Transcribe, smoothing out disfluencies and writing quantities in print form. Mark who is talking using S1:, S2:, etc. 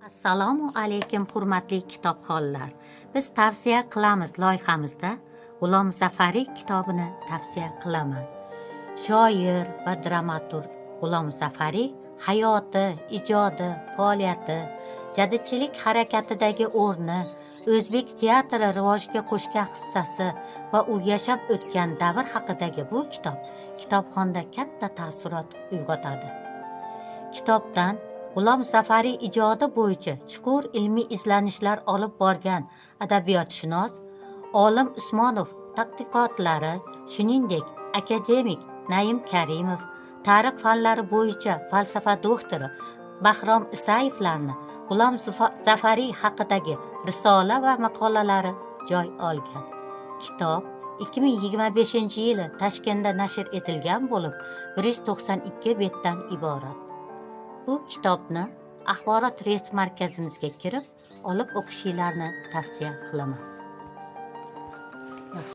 S1: Assalomu alaykum hurmatli kitobxonlar. Biz tavsiya qilamiz loyihamizda G'ulom Safariy kitobini tavsiya qilaman. Shoir va dramaturg G'ulom Safariy hayoti, ijodi, faoliyati, jadidchilik harakatidagi o'rni, o'zbek teatri rivojiga qo'shgan hissasi va u yashab o'tgan davr haqidagi bu kitob kitobxonda katta taassurot uyg'otadi. Kitobdan G'ulom Safariy ijodi bo'yicha chuqur ilmiy izlanishlar olib borgan adabiyotshunos Olim Usmonov tadqiqotlari, shuningdek akademik Naim Karimov, tarix fanlari bo'yicha falsafa doktori Bahrom Isayevlarni G'ulom Safariy haqidagi risola va maqolalari joy olgan. Kitob 2025-yili Toshkentda nashr etilgan bo'lib, 192 betdan iborat. Bu kitobni axborot reyestri markazimizga kirib, olib o'qishinglarni tavsiya qilaman.